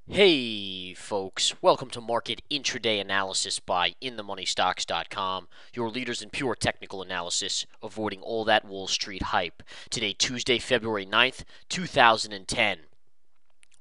Hey folks, welcome to Market Intraday Analysis by InTheMoneyStocks.com, your leaders in pure technical analysis, avoiding all that Wall Street hype. Today, Tuesday, February 9th, 2010.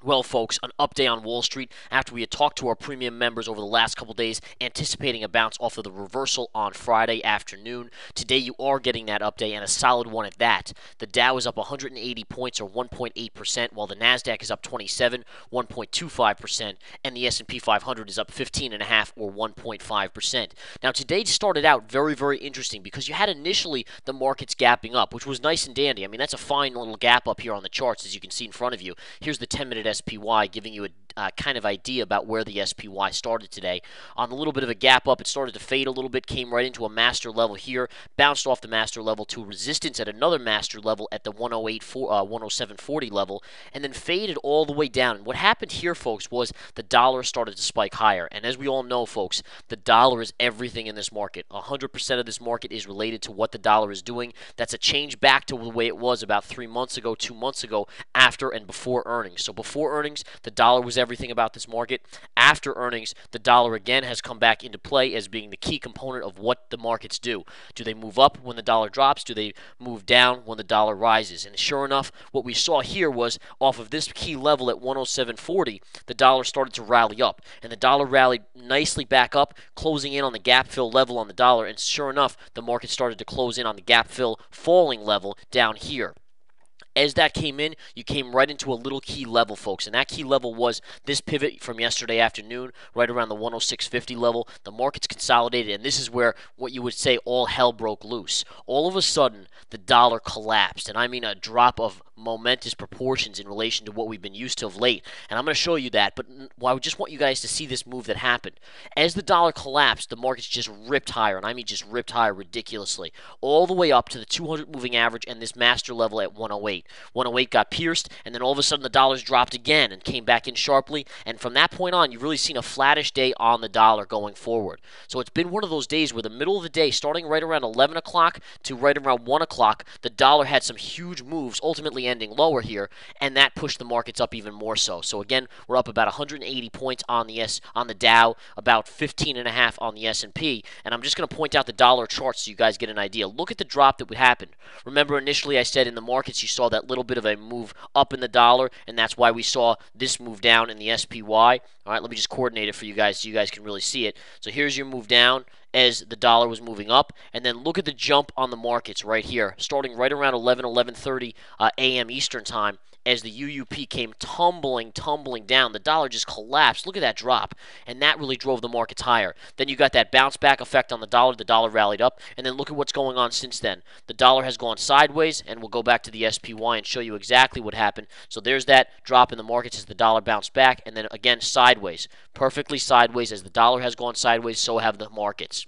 Well, folks, an update on Wall Street after we had talked to our premium members over the last couple days, anticipating a bounce off of the reversal on Friday afternoon. Today, you are getting that update, and a solid one at that. The Dow is up 180 points, or 1.8%, while the Nasdaq is up 27, 1.25%, and the S&P 500 is up 15.5, or 1.5%. Now, today started out very, very interesting because you had initially the markets gapping up, which was nice and dandy. I mean, that's a fine little gap up here on the charts, as you can see in front of you. Here's the 10-minute SPY, giving you a kind of idea about where the SPY started today. On a little bit of a gap up, it started to fade a little bit, came right into a master level here, bounced off the master level to resistance at another master level at the 107.40 level, and then faded all the way down. And what happened here, folks, was the dollar started to spike higher. And as we all know, folks, the dollar is everything in this market. 100% of this market is related to what the dollar is doing. That's a change back to the way it was about 3 months ago, 2 months ago, after and before earnings. So before earnings, the dollar was everything about this market. After earnings, the dollar again has come back into play as being the key component of what the markets do. Do they move up when the dollar drops? Do they move down when the dollar rises? And sure enough, what we saw here was off of this key level at 107.40, the dollar started to rally up. And the dollar rallied nicely back up, closing in on the gap fill level on the dollar. And sure enough, the market started to close in on the gap fill falling level down here. As that came in, you came right into a little key level, folks. And that key level was this pivot from yesterday afternoon, right around the 106.50 level. The market's consolidated, and this is where what you would say all hell broke loose. All of a sudden, the dollar collapsed, and I mean a drop of momentous proportions in relation to what we've been used to of late. And I'm going to show you that, but I just want you guys to see this move that happened. As the dollar collapsed, the market's just ripped higher, and I mean just ripped higher ridiculously, all the way up to the 200 moving average and this master level at 108. 108 got pierced, and then all of a sudden the dollar's dropped again and came back in sharply. And from that point on, you've really seen a flattish day on the dollar going forward. So it's been one of those days where the middle of the day, starting right around 11 o'clock to right around 1 o'clock, the dollar had some huge moves, ultimately ending lower here, and that pushed the markets up even more so. So again, we're up about 180 points on the Dow, about 15.5 on the S&P, and I'm just going to point out the dollar chart so you guys get an idea. Look at the drop that would happen. Remember, initially I said in the markets you saw that little bit of a move up in the dollar, and that's why we saw this move down in the SPY. All right, let me just coordinate it for you guys so you guys can really see it. So here's your move down as the dollar was moving up, and then look at the jump on the markets right here, starting right around 11:30 a.m. Eastern time. As the UUP came tumbling down, the dollar just collapsed. Look at that drop, and that really drove the markets higher. Then you got that bounce back effect on the dollar rallied up, and then look at what's going on since then. The dollar has gone sideways, and we'll go back to the SPY and show you exactly what happened. So there's that drop in the markets as the dollar bounced back, and then again sideways, perfectly sideways. As the dollar has gone sideways, so have the markets.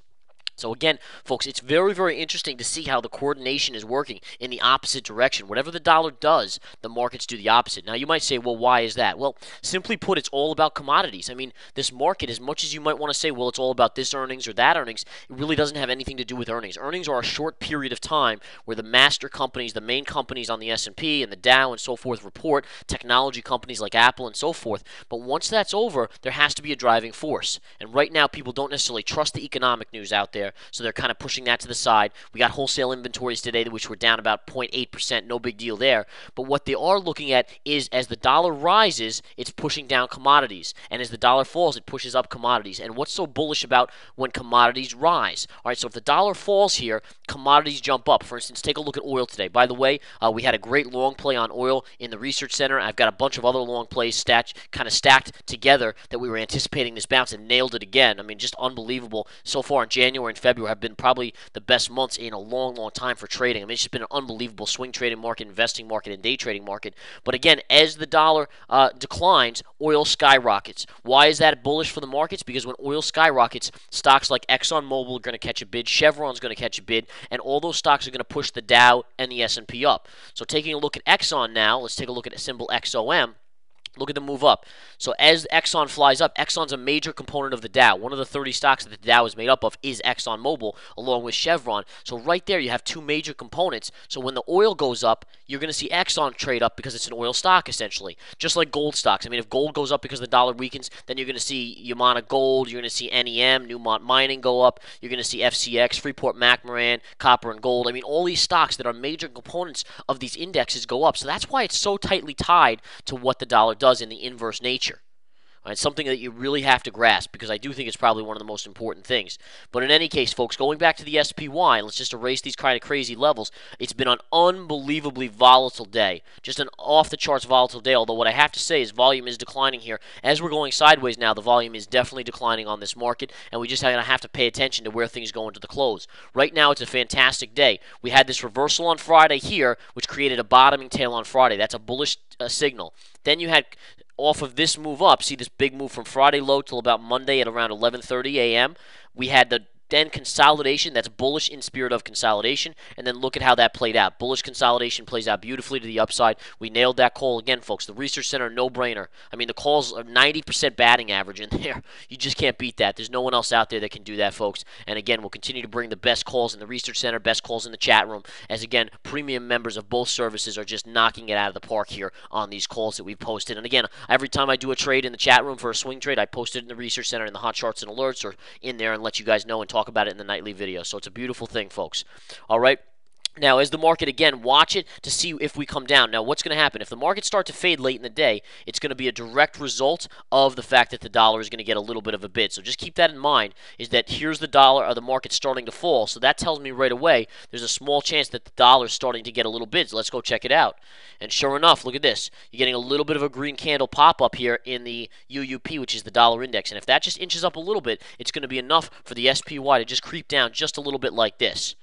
So again, folks, it's very, very interesting to see how the coordination is working in the opposite direction. Whatever the dollar does, the markets do the opposite. Now, you might say, well, why is that? Well, simply put, it's all about commodities. I mean, this market, as much as you might want to say, well, it's all about this earnings or that earnings, it really doesn't have anything to do with earnings. Earnings are a short period of time where the master companies, the main companies on the S&P and the Dow and so forth report, technology companies like Apple and so forth. But once that's over, there has to be a driving force. And right now, people don't necessarily trust the economic news out there. So they're kind of pushing that to the side. We got wholesale inventories today, which were down about 0.8%, no big deal there. But what they are looking at is as the dollar rises, it's pushing down commodities. And as the dollar falls, it pushes up commodities. And what's so bullish about when commodities rise? All right, so if the dollar falls here, commodities jump up. For instance, take a look at oil today. By the way, we had a great long play on oil in the research center. I've got a bunch of other long plays kind of stacked together that we were anticipating this bounce and nailed it again. I mean, just unbelievable. So far in January and February have been probably the best months in a long, long time for trading. I mean, it's just been an unbelievable swing trading market, investing market, and day trading market. But again, as the dollar declines, oil skyrockets. Why is that bullish for the markets? Because when oil skyrockets, stocks like ExxonMobil are going to catch a bid, Chevron's going to catch a bid, and all those stocks are going to push the Dow and the S&P up. So taking a look at Exxon now, let's take a look at a symbol XOM. Look at the move up. So as Exxon flies up, Exxon's a major component of the Dow. One of the 30 stocks that the Dow is made up of is ExxonMobil, along with Chevron. So right there, you have two major components. So when the oil goes up, you're going to see Exxon trade up because it's an oil stock, essentially. Just like gold stocks. I mean, if gold goes up because the dollar weakens, then you're going to see Yamana Gold, you're going to see NEM, Newmont Mining go up, you're going to see FCX, Freeport-McMoRan, Copper and Gold. I mean, all these stocks that are major components of these indexes go up. So that's why it's so tightly tied to what the dollar does in the inverse nature. It's something that you really have to grasp because I do think it's probably one of the most important things. But in any case, folks, going back to the SPY, let's just erase these kind of crazy levels. It's been an unbelievably volatile day, just an off-the-charts volatile day, although what I have to say is volume is declining here. As we're going sideways now, the volume is definitely declining on this market, and we just have to pay attention to where things go into the close. Right now, it's a fantastic day. We had this reversal on Friday here, which created a bottoming tail on Friday. That's a bullish signal. Then you had off of this move up, see this big move from Friday low till about Monday at around 11:30 a.m. We had the then consolidation. That's bullish in spirit of consolidation. And then look at how that played out. Bullish consolidation plays out beautifully to the upside. We nailed that call again, folks. The Research Center, no-brainer. I mean, the calls are 90% batting average in there. You just can't beat that. There's no one else out there that can do that, folks. And again, we'll continue to bring the best calls in the Research Center, best calls in the chat room, as again, premium members of both services are just knocking it out of the park here on these calls that we've posted. And again, every time I do a trade in the chat room for a swing trade, I post it in the Research Center in the hot charts and alerts or in there and let you guys know and talk about it in the nightly video. So it's a beautiful thing, folks. All right. Now, as the market, again, watch it to see if we come down. Now, what's going to happen? If the markets start to fade late in the day, it's going to be a direct result of the fact that the dollar is going to get a little bit of a bid. So just keep that in mind, is that here's the dollar, or the market starting to fall. So that tells me right away there's a small chance that the dollar is starting to get a little bid. So let's go check it out. And sure enough, look at this. You're getting a little bit of a green candle pop up here in the UUP, which is the dollar index. And if that just inches up a little bit, it's going to be enough for the SPY to just creep down just a little bit like this.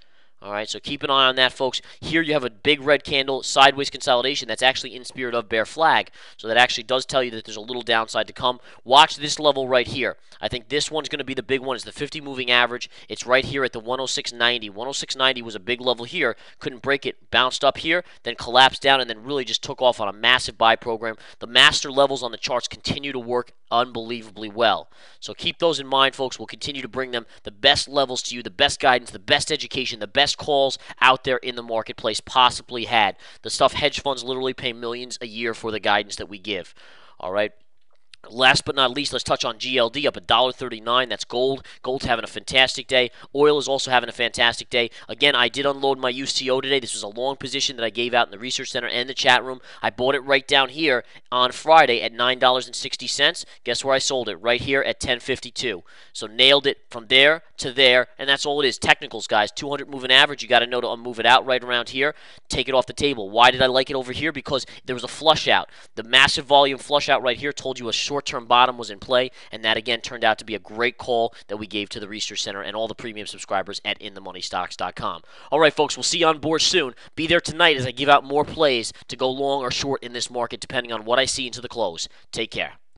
All right, so keep an eye on that, folks. Here you have a big red candle, sideways consolidation. That's actually in spirit of bear flag. So that actually does tell you that there's a little downside to come. Watch this level right here. I think this one's going to be the big one. It's the 50 moving average. It's right here at the 106.90. 106.90 was a big level here. Couldn't break it. Bounced up here, then collapsed down, and then really just took off on a massive buy program. The master levels on the charts continue to work unbelievably well. So keep those in mind, folks. We'll continue to bring them the best levels to you, the best guidance, the best education, the best calls out there in the marketplace possibly had. The stuff hedge funds literally pay millions a year for the guidance that we give. All right. Last but not least, let's touch on GLD up at $1.39. That's gold. Gold's having a fantastic day. Oil is also having a fantastic day. Again, I did unload my UCO today. This was a long position that I gave out in the Research Center and the chat room. I bought it right down here on Friday at $9.60. Guess where I sold it? Right here at $10.52. So nailed it from there to there, and that's all it is. Technicals, guys. 200 moving average. You got to know to move it out right around here. Take it off the table. Why did I like it over here? Because there was a flush out. The massive volume flush out right here told you a short-term bottom was in play, and that again turned out to be a great call that we gave to the Research Center and all the premium subscribers at InTheMoneyStocks.com. All right, folks, we'll see you on board soon. Be there tonight as I give out more plays to go long or short in this market, depending on what I see into the close. Take care.